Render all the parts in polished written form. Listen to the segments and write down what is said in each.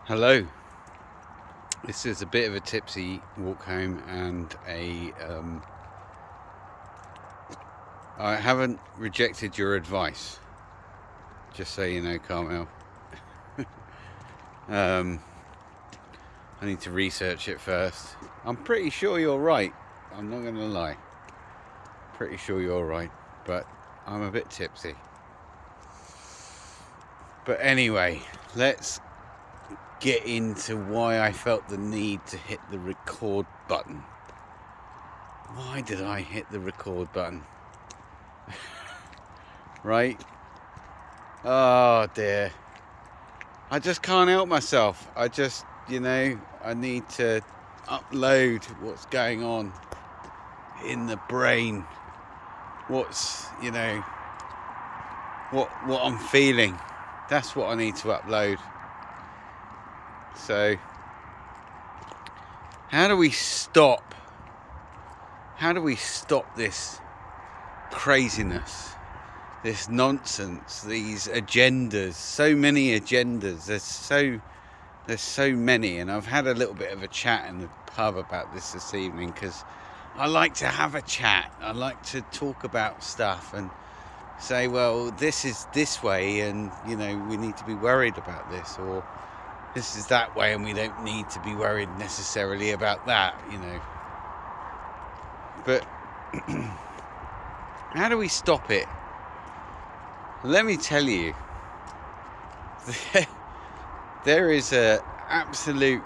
Hello. This is a bit of a tipsy walk home, and I haven't rejected your advice. Just so you know, Carmel. I need to research it first. I'm pretty sure you're right. I'm not going to lie. Pretty sure you're right, but I'm a bit tipsy. But anyway, let's get into why I felt the need to hit the record button. Why did I hit the record button? Right? Oh dear. I just can't help myself. I need to upload what's going on in the brain. What's, what I'm feeling. That's what I need to upload. So, how do we stop this craziness, this nonsense, these agendas? So many agendas. There's so many, and I've had a little bit of a chat in the pub about this evening, because I like to have a chat. I like to talk about stuff and say, well, this is this way, and we need to be worried about this, or this is that way, and we don't need to be worried necessarily about that, But how do we stop it? Let me tell you, there is a absolute,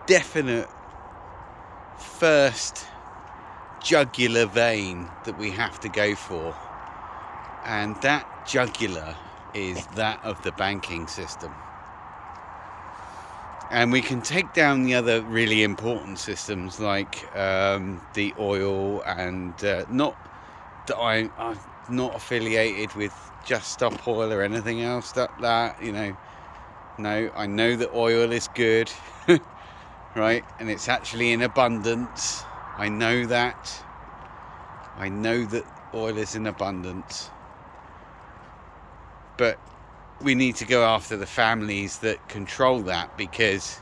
definite first jugular vein that we have to go for, and that jugular is that of the banking system. And we can take down the other really important systems like the oil, and not that I'm not affiliated with Just Stop Oil or anything else that no, I know that oil is good, right? And it's actually in abundance. I know that oil is in abundance. But we need to go after the families that control that, because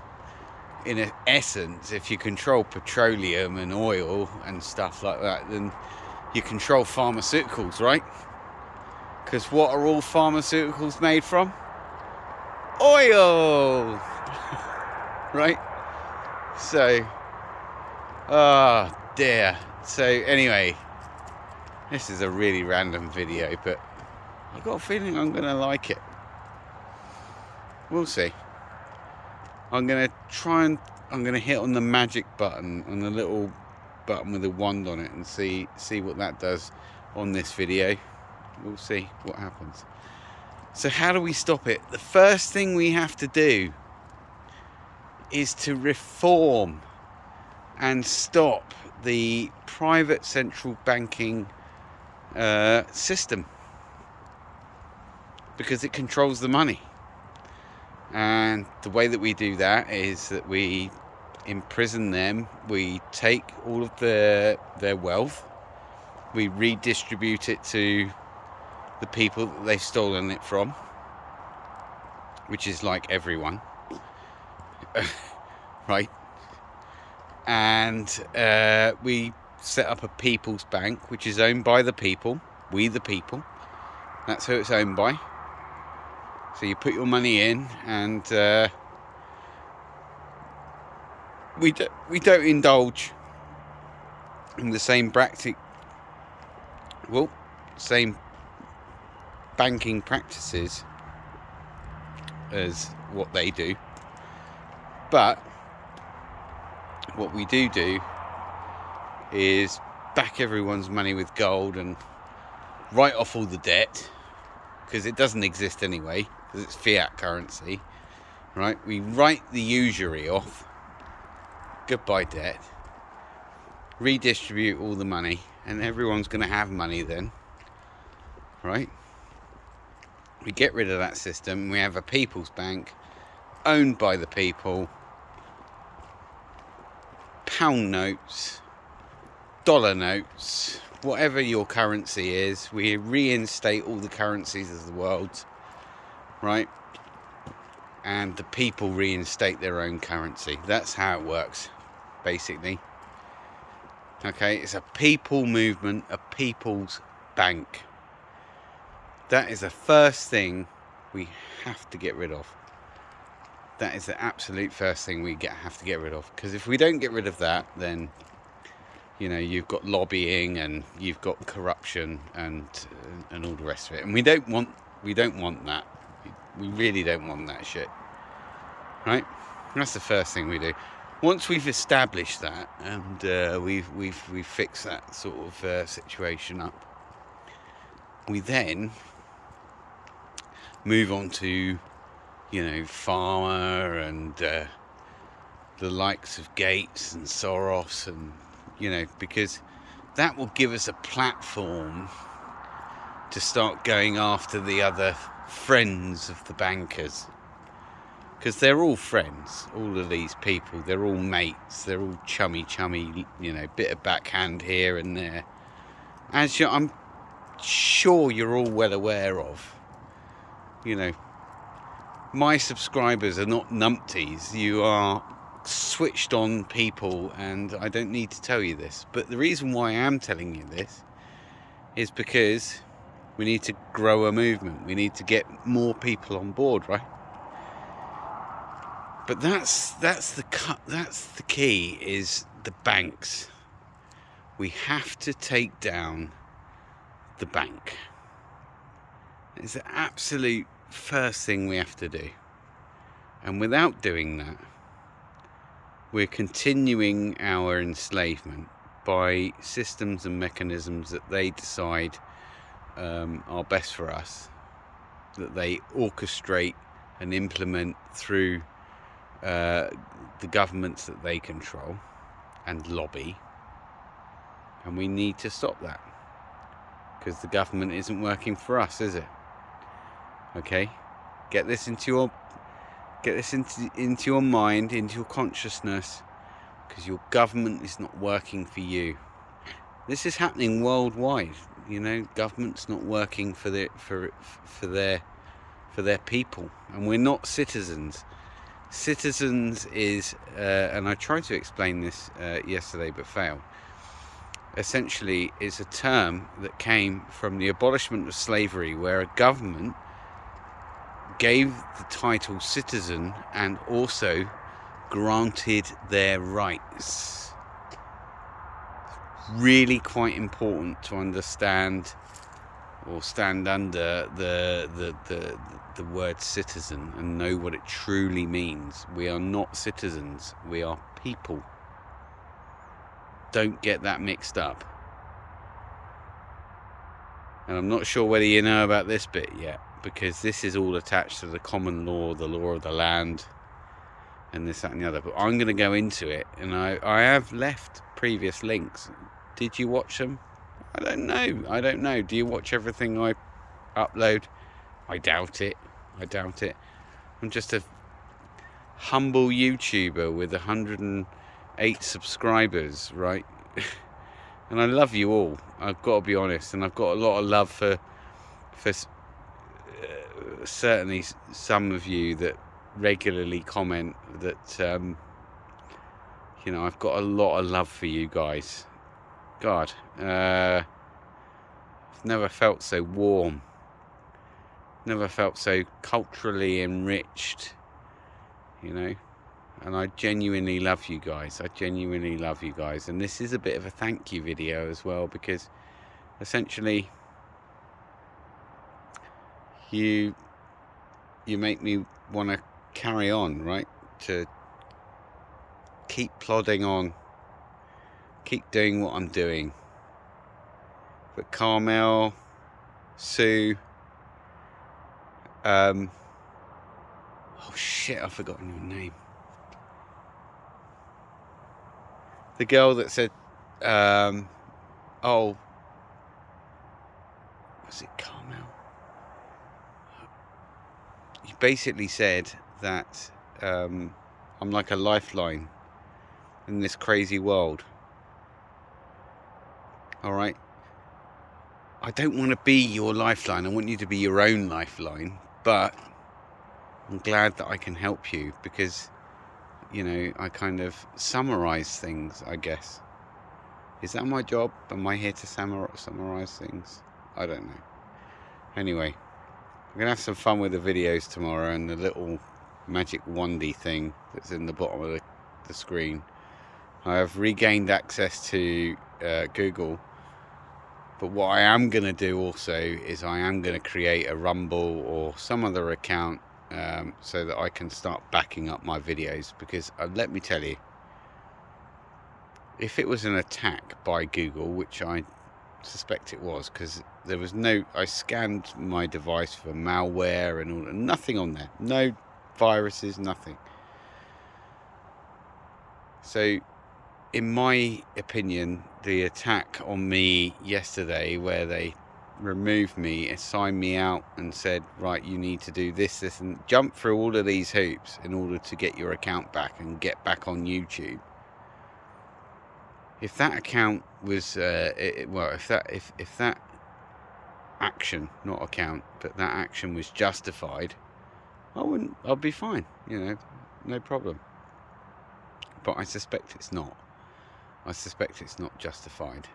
in essence, if you control petroleum and oil and stuff like that, then you control pharmaceuticals, right? Because what are all pharmaceuticals made from? Oil! Right? So, dear. So anyway, this is a really random video, but I've got a feeling I'm going to like it. We'll see. I'm going to hit on the magic button, on the little button with a wand on it, and see what that does on this video. We'll see what happens. So how do we stop it? The first thing we have to do is to reform and stop the private central banking system, because it controls the money. And the way that we do that is that we imprison them, we take all of their wealth, we redistribute it to the people that they've stolen it from, which is like everyone, right? And we set up a people's bank, which is owned by the people, we the people. That's who it's owned by. So you put your money in, and we don't indulge in the same same banking practices as what they do. But what we do is back everyone's money with gold and write off all the debt, because it doesn't exist anyway, because it's fiat currency, right? We write the usury off, goodbye debt, redistribute all the money, and everyone's going to have money then, right? We get rid of that system. We have a people's bank owned by the people, pound notes, dollar notes, whatever your currency is. We reinstate all the currencies of the world, right? and the people reinstate their own currency. That's how it works, basically. Okay, it's a people movement, a people's bank. That is the first thing we have to get rid of. That is the absolute first thing we have to get rid of. Because if we don't get rid of that, then, you know, you've got lobbying and you've got corruption and all the rest of it. And we don't want that. We really don't want that shit. Right? That's the first thing we do. Once we've established that and we've fixed that sort of situation up, we then move on to, you know, Farmer and the likes of Gates and Soros, and, you know, because that will give us a platform to start going after the other friends of the bankers. Because they're all friends, all of these people. They're all mates. They're all chummy, you know, bit of backhand here and there. As I'm sure you're all well aware of. You know, my subscribers are not numpties. You are switched on people, and I don't need to tell you this. But the reason why I am telling you this is because we need to grow a movement. We need to get more people on board, right? But that's the key, is the banks. We have to take down the bank. It's the absolute first thing we have to do. And without doing that, we're continuing our enslavement by systems and mechanisms that they decide are best for us, that they orchestrate and implement through the governments that they control and lobby. And we need to stop that, because the government isn't working for us, is it? Okay, get this into your mind, into your consciousness, because your government is not working for you. This is happening worldwide. You know, government's not working for their people, and we're not citizens. Citizens is, and I tried to explain this yesterday but failed. Essentially, is a term that came from the abolishment of slavery, where a government gave the title citizen and also granted their rights. Really quite important to understand or stand under the word citizen and know what it truly means. We are not citizens, we are people. Don't get that mixed up. And I'm not sure whether you know about this bit yet, because this is all attached to the common law, the law of the land, and this, that and the other. But I'm going to go into it, and I have left previous links. Did you watch them? I don't know. Do you watch everything I upload? I doubt it. I'm just a humble YouTuber with 108 subscribers, right? And I love you all, I've got to be honest, and I've got a lot of love for certainly some of you that regularly comment that, you know, I've got a lot of love for you guys. God, I've never felt so warm, never felt so culturally enriched, you know. And I genuinely love you guys. And this is a bit of a thank you video as well, because essentially you make me want to carry on, right? To keep plodding on, keep doing what I'm doing. But Carmel, Sue, oh shit, I've forgotten your name. The girl that said, oh, was it Carmel? You basically said that I'm like a lifeline in this crazy world. All right? I don't want to be your lifeline. I want you to be your own lifeline. But I'm glad that I can help you, because, you know, I kind of summarize things, I guess. Is that my job? Am I here to summarize things? I don't know. Anyway, I'm going to have some fun with the videos tomorrow, and the little magic wandy thing that's in the bottom of the screen. I have regained access to Google, but what I am going to do also is I am going to create a Rumble or some other account so that I can start backing up my videos, because let me tell you, if it was an attack by Google, which I suspect it was, because there was I scanned my device for malware and all, nothing on there, no viruses, nothing. So in my opinion, the attack on me yesterday, where they removed me, assigned me out and said, right, you need to do this, and jump through all of these hoops in order to get your account back and get back on YouTube. If that account was, if that action, not account, but that action was justified, I'd be fine, you know, no problem. But I suspect it's not. I suspect it's not justified.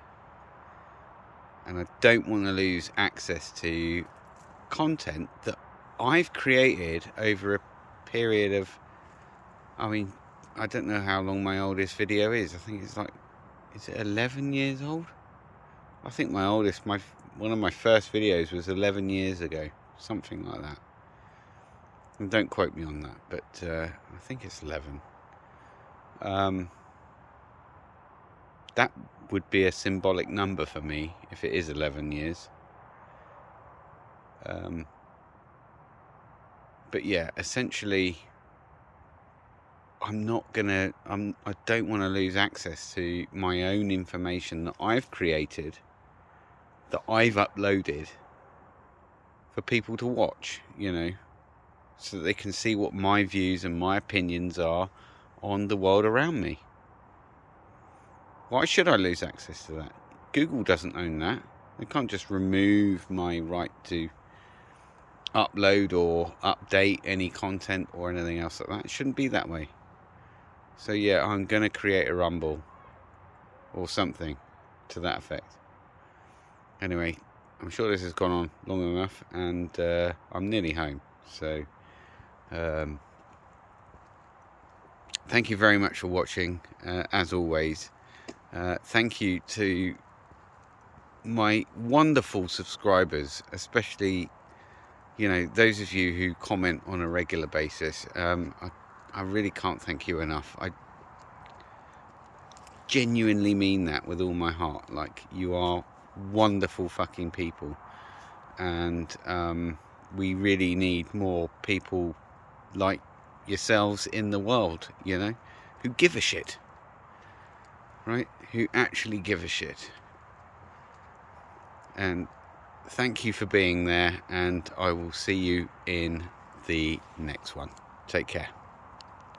And I don't want to lose access to content that I've created over a period of, I mean, I don't know how long my oldest video is. I think it's like, is it 11 years old? I think my oldest, one of my first videos was 11 years ago, something like that. And don't quote me on that, but I think it's 11. That would be a symbolic number for me if it is 11 years. But yeah, essentially, I don't want to lose access to my own information that I've created, that I've uploaded for people to watch, you know, so that they can see what my views and my opinions are on the world around me. Why should I lose access to that? Google doesn't own that. They can't just remove my right to upload or update any content or anything else like that. It shouldn't be that way. So yeah, I'm going to create a Rumble or something to that effect. Anyway, I'm sure this has gone on long enough, and I'm nearly home. So thank you very much for watching, as always. Thank you to my wonderful subscribers, especially, you know, those of you who comment on a regular basis. I really can't thank you enough. I genuinely mean that with all my heart. Like, you are wonderful fucking people, and we really need more people like yourselves in the world, you know, who give a shit, right? Who actually give a shit. And thank you for being there, and I will see you in the next one. Take care.